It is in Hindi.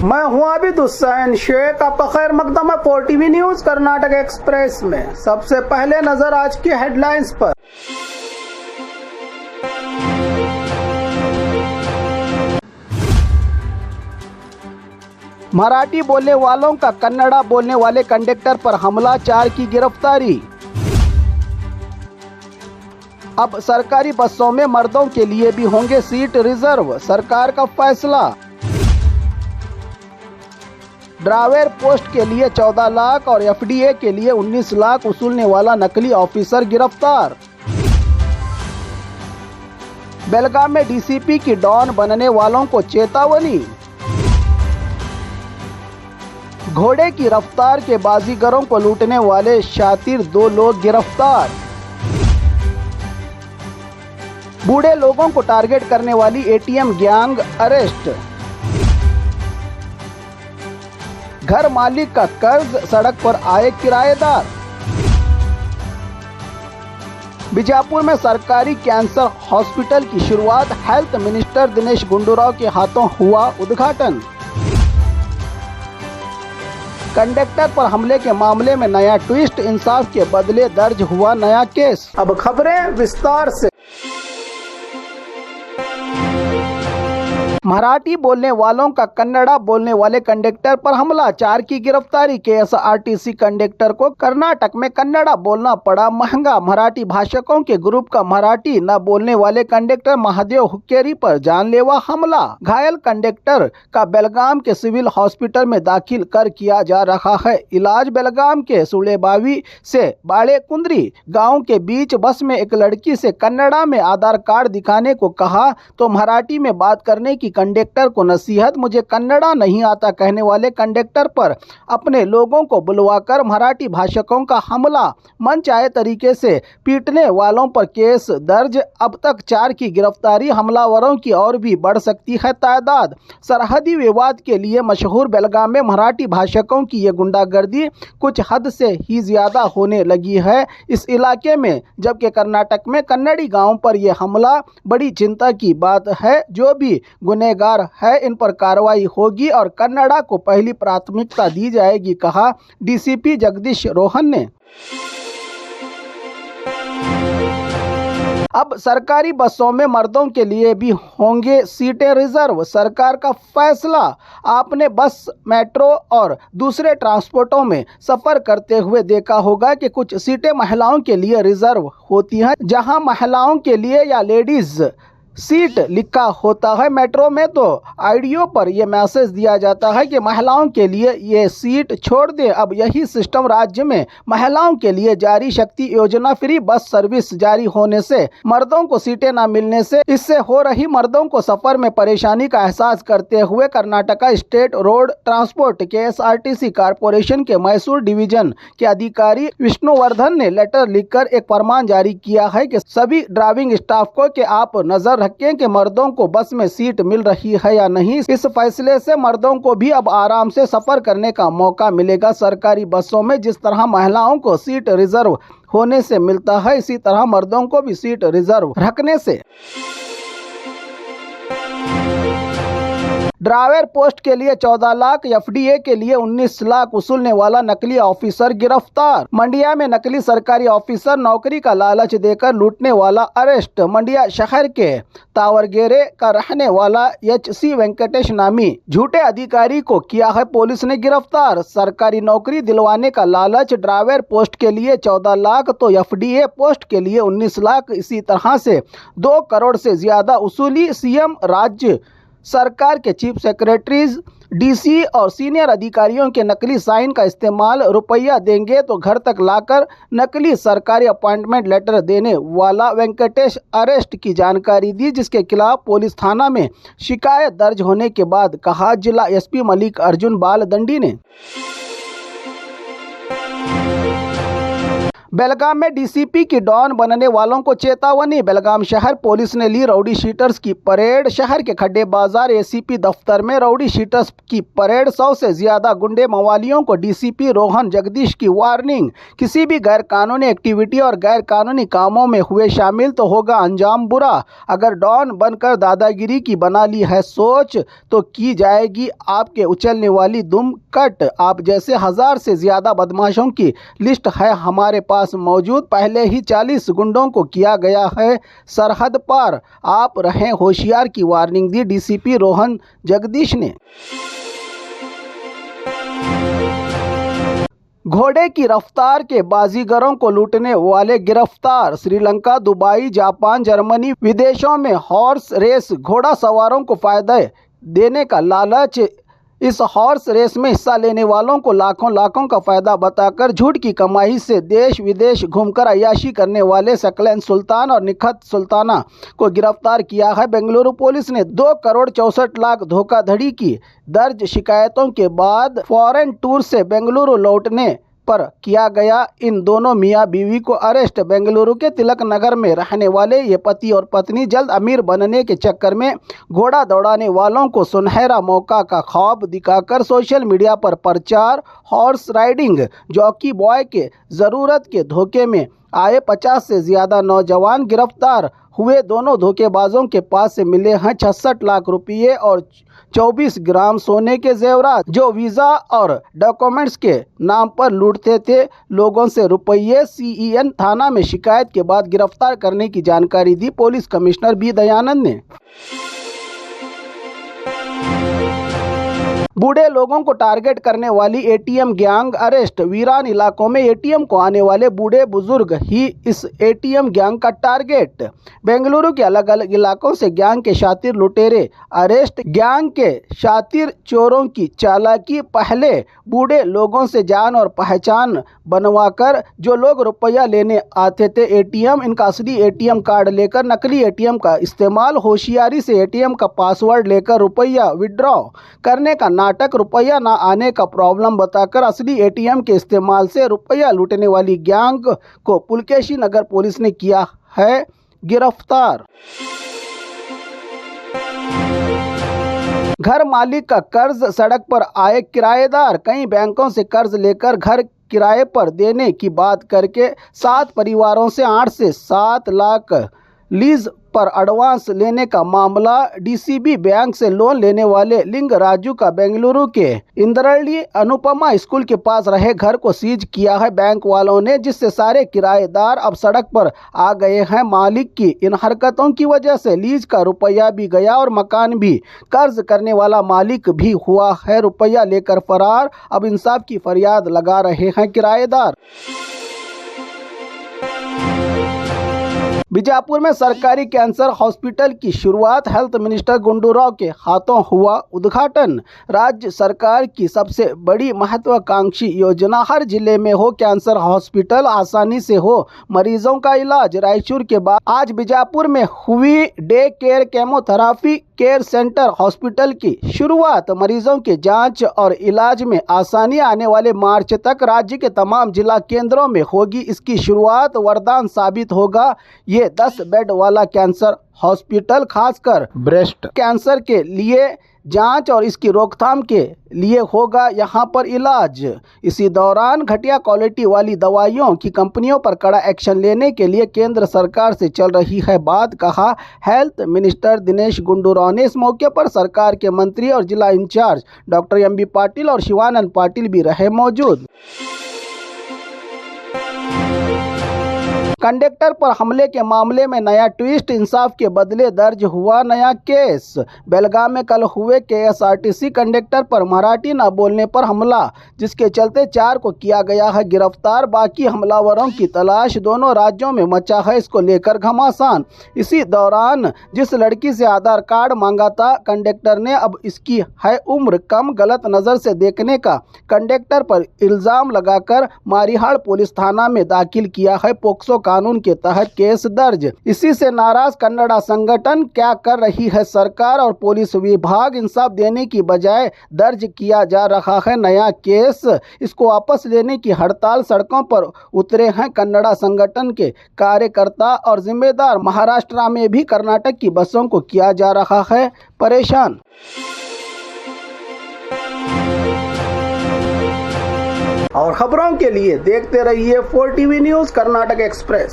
मैं हूं आबिद हुसैन शेख। आपका खैर मकदम है 4TV न्यूज कर्नाटक एक्सप्रेस में। सबसे पहले नजर आज की हेडलाइंस पर। मराठी बोलने वालों का कन्नड़ा बोलने वाले कंडक्टर पर हमला, 4 की गिरफ्तारी। अब सरकारी बसों में मर्दों के लिए भी होंगे सीट रिजर्व, सरकार का फैसला। ड्राइवर पोस्ट के लिए 14 लाख और FDA के लिए 19 लाख वसूलने वाला नकली ऑफिसर गिरफ्तार। बेलगाम में DCP की डॉन बनने वालों को चेतावनी। घोड़े की रफ्तार के बाजीगरों को लूटने वाले शातिर 2 लोग गिरफ्तार। बूढ़े लोगों को टारगेट करने वाली ATM गैंग अरेस्ट। घर मालिक का कर्ज, सड़क पर आए किराएदार। बीजापुर में सरकारी कैंसर हॉस्पिटल की शुरुआत, हेल्थ मिनिस्टर दिनेश गुंडूराव के हाथों हुआ उद्घाटन। कंडक्टर पर हमले के मामले में नया ट्विस्ट, इंसाफ के बदले दर्ज हुआ नया केस। अब खबरें विस्तार से। मराठी बोलने वालों का कन्नड़ा बोलने वाले कंडक्टर पर हमला, 4 की गिरफ्तारी। KSRTC कंडक्टर को कर्नाटक में कन्नड़ा बोलना पड़ा महंगा। मराठी भाषकों के ग्रुप का मराठी न बोलने वाले कंडक्टर महादेव हुक्केरी पर जानलेवा हमला। घायल कंडक्टर का बेलगाम के सिविल हॉस्पिटल में दाखिल कर किया जा रहा है इलाज। बेलगाम के सुलेबावी से बाड़े कुंद्री गाँव के बीच बस में एक लड़की से कन्नड़ा में आधार कार्ड दिखाने को कहा तो मराठी में बात करने की कंडक्टर को नसीहत। मुझे कन्नड़ा नहीं आता कहने वाले कंडक्टर पर अपने लोगों को बुलवाकर मराठी भाषकों का हमला, मनचाहे तरीके से पीटने वालों पर केस दर्ज। अब तक 4 की गिरफ्तारी। हमलावरों की और भी बढ़ सकती है तादाद। सरहदी विवाद के लिए मशहूर बेलगाम में मराठी भाषकों की ये गुंडागर्दी कुछ हद से ही ज्यादा होने लगी है इस इलाके में, जबकि कर्नाटक में कन्नड़ी गांव पर यह हमला बड़ी चिंता की बात है। जो भी गुनहगार है इन पर कार्रवाई होगी और कन्नड़ा को पहली प्राथमिकता दी जाएगी, कहा DCP जगदीश रोहन ने। अब सरकारी बसों में मर्दों के लिए भी होंगे सीटें रिजर्व, सरकार का फैसला। आपने बस, मेट्रो और दूसरे ट्रांसपोर्टों में सफर करते हुए देखा होगा कि कुछ सीटें महिलाओं के लिए रिजर्व होती हैं, जहां महिलाओं के लिए या लेडीज सीट लिखा होता है। मेट्रो में तो आईडीओ पर यह मैसेज दिया जाता है कि महिलाओं के लिए ये सीट छोड़ दें। अब यही सिस्टम राज्य में महिलाओं के लिए जारी शक्ति योजना फ्री बस सर्विस जारी होने से मर्दों को सीटें न मिलने से इससे हो रही मर्दों को सफर में परेशानी का एहसास करते हुए Karnataka state road transport KSRTC corporation के मैसूर डिवीजन के अधिकारी विष्णुवर्धन ने लेटर लिखकर एक फरमान जारी किया है कि सभी ड्राइविंग स्टाफ को कि आप नजर रखें कि मर्दों को बस में सीट मिल रही है या नहीं। इस फैसले से मर्दों को भी अब आराम से सफर करने का मौका मिलेगा। सरकारी बसों में जिस तरह महिलाओं को सीट रिजर्व होने से मिलता है, इसी तरह मर्दों को भी सीट रिजर्व रखने से। ड्राइवर पोस्ट के लिए 14 लाख, FDA के लिए 19 लाख वसूलने वाला नकली ऑफिसर गिरफ्तार। मंडिया में नकली सरकारी ऑफिसर नौकरी का लालच देकर लूटने वाला अरेस्ट। मंडिया शहर के तावरगेरे का रहने वाला HC वेंकटेश नामी झूठे अधिकारी को किया है पुलिस ने गिरफ्तार। सरकारी नौकरी दिलवाने का लालच, ड्राइवर पोस्ट के लिए 14 लाख तो FDA पोस्ट के लिए 19 लाख, इसी तरह से 2 करोड़ से ज्यादा वसूली। CM राज्य सरकार के चीफ सेक्रेटरीज, DC और सीनियर अधिकारियों के नकली साइन का इस्तेमाल, रुपया देंगे तो घर तक लाकर नकली सरकारी अपॉइंटमेंट लेटर देने वाला वेंकटेश अरेस्ट की जानकारी दी, जिसके खिलाफ पुलिस थाना में शिकायत दर्ज होने के बाद, कहा जिला SP मलिक अर्जुन बालदंडी ने। बेलगाम में डीसीपी की डॉन बनने वालों को चेतावनी। बेलगाम शहर पुलिस ने ली राउडी शीटर्स की परेड। शहर के खड्डे बाजार एसीपी दफ्तर में राउडी शीटर्स की परेड। 100 से ज्यादा गुंडे मवालियों को डीसीपी रोहन जगदीश की वार्निंग। किसी भी गैर कानूनी एक्टिविटी और गैर कानूनी कामों में हुए शामिल तो होगा अंजाम बुरा। अगर डॉन बनकर दादागिरी की बना ली है सोच तो की जाएगी आपके उछलने वाली दुम कट। आप जैसे 1000 से ज्यादा बदमाशों की लिस्ट है हमारे पास मौजूद। पहले ही 40 गुंडों को किया गया है सरहद पार। आप रहें होशियार की वार्निंग दी डीसीपी रोहन जगदीश ने। घोड़े की रफ्तार के बाजीगरों को लूटने वाले गिरफ्तार। श्रीलंका, दुबई, जापान, जर्मनी विदेशों में हॉर्स रेस घोड़ा सवारों को फायदा देने का लालच। इस हॉर्स रेस में हिस्सा लेने वालों को लाखों लाखों का फायदा बताकर झूठ की कमाई से देश विदेश घूमकर अय्याशी करने वाले सकलैन सुल्तान और निखत सुल्ताना को गिरफ्तार किया है। बेंगलुरु पुलिस ने 2 करोड़ 64 लाख धोखाधड़ी की दर्ज शिकायतों के बाद फॉरेन टूर से बेंगलुरु लौटने पर किया गया इन दोनों मियां बीवी को अरेस्ट। बेंगलुरु के तिलक नगर में रहने वाले ये पति और पत्नी जल्द अमीर बनने के चक्कर में घोड़ा दौड़ाने वालों को सुनहरा मौका का ख्वाब दिखाकर सोशल मीडिया पर प्रचार। हॉर्स राइडिंग जॉकी बॉय के ज़रूरत के धोखे में आए 50 से ज़्यादा नौजवान गिरफ्तार हुए। दोनों धोखेबाजों के पास से मिले हैं 66 लाख रुपये और 24 ग्राम सोने के जेवरात, जो वीज़ा और डॉक्यूमेंट्स के नाम पर लूटते थे लोगों से रुपये। सीईएन थाना में शिकायत के बाद गिरफ्तार करने की जानकारी दी पुलिस कमिश्नर बी दयानंद ने। बूढ़े लोगों को टारगेट करने वाली एटीएम गैंग अरेस्ट। वीरान इलाकों में एटीएम को आने वाले बूढ़े बुजुर्ग ही इस एटीएम गैंग का टारगेट। बेंगलुरु के अलग अलग इलाकों से गैंग के शातिर लुटेरे अरेस्ट। गैंग के शातिर चोरों की चालाकी, पहले बूढ़े लोगों से जान और पहचान बनवाकर जो लोग रुपया लेने आते थे एटीएम, इनका असली एटीएम कार्ड लेकर नकली एटीएम का इस्तेमाल। होशियारी से एटीएम का पासवर्ड लेकर रुपया विड्रॉ करने का नाटक। रुपया ना आने का प्रॉब्लम बताकर असली एटीएम के इस्तेमाल से रुपया लूटने वाली गैंग को पुलकेशी नगर पुलिस ने किया है गिरफ्तार। घर मालिक का कर्ज, सड़क पर आए किराएदार। कई बैंकों से कर्ज लेकर घर किराए पर देने की बात करके 7 परिवारों से 8 से 7 लाख लीज पर एडवांस लेने का मामला। डीसीबी बैंक से लोन लेने वाले लिंग राजू का बेंगलुरु के इंद्रली अनुपमा स्कूल के पास रहे घर को सीज किया है बैंक वालों ने, जिससे सारे किराएदार अब सड़क पर आ गए हैं। मालिक की इन हरकतों की वजह से लीज का रुपया भी गया और मकान भी। कर्ज करने वाला मालिक भी हुआ है रुपया लेकर फरार। अब इंसाफ की फरियाद लगा रहे हैं किराएदार। बीजापुर में सरकारी कैंसर हॉस्पिटल की शुरुआत। हेल्थ मिनिस्टर गुंडूराव के हाथों हुआ उद्घाटन। राज्य सरकार की सबसे बड़ी महत्वाकांक्षी योजना, हर जिले में हो कैंसर हॉस्पिटल, आसानी से हो मरीजों का इलाज। रायचूर के बाद आज बीजापुर में हुई day care chemotherapy care centre hospital की शुरुआत। मरीजों के जांच और इलाज में आसानी आने वाले मार्च तक राज्य के तमाम जिला केंद्रों में होगी इसकी शुरुआत। वरदान साबित होगा ये 10 बेड वाला कैंसर हॉस्पिटल, खासकर ब्रेस्ट कैंसर के लिए जांच और इसकी रोकथाम के लिए होगा यहाँ पर इलाज। इसी दौरान घटिया क्वालिटी वाली दवाइयों की कंपनियों पर कड़ा एक्शन लेने के लिए केंद्र सरकार से चल रही है बात, कहा हेल्थ मिनिस्टर दिनेश गुंडूराव ने। इस मौके पर सरकार के मंत्री और जिला इंचार्ज डॉक्टर एमबी पाटिल और शिवानंद पाटिल भी रहे मौजूद। कंडक्टर पर हमले के मामले में नया ट्विस्ट, इंसाफ के बदले दर्ज हुआ नया केस। बेलगाम में कल हुए केएसआरटीसी कंडक्टर पर मराठी न बोलने पर हमला, जिसके चलते 4 को किया गया है गिरफ्तार। बाकी हमलावरों की तलाश दोनों राज्यों में मचा है इसको लेकर घमासान। इसी दौरान जिस लड़की से आधार कार्ड मांगा था कंडक्टर ने, अब इसकी है उम्र कम, गलत नज़र से देखने का कंडक्टर पर इल्ज़ाम लगाकर मारिहाड़ पुलिस थाना में दाखिल किया है पोक्सो कानून के तहत केस दर्ज। इसी से नाराज कन्नड़ा संगठन क्या कर रही है सरकार और पुलिस विभाग, इंसाफ देने की बजाय दर्ज किया जा रहा है नया केस। इसको वापस लेने की हड़ताल सड़कों पर उतरे हैं कन्नड़ा संगठन के कार्यकर्ता और जिम्मेदार। महाराष्ट्र में भी कर्नाटक की बसों को किया जा रहा है परेशान। और खबरों के लिए देखते रहिए 4 TV न्यूज़ कर्नाटक एक्सप्रेस।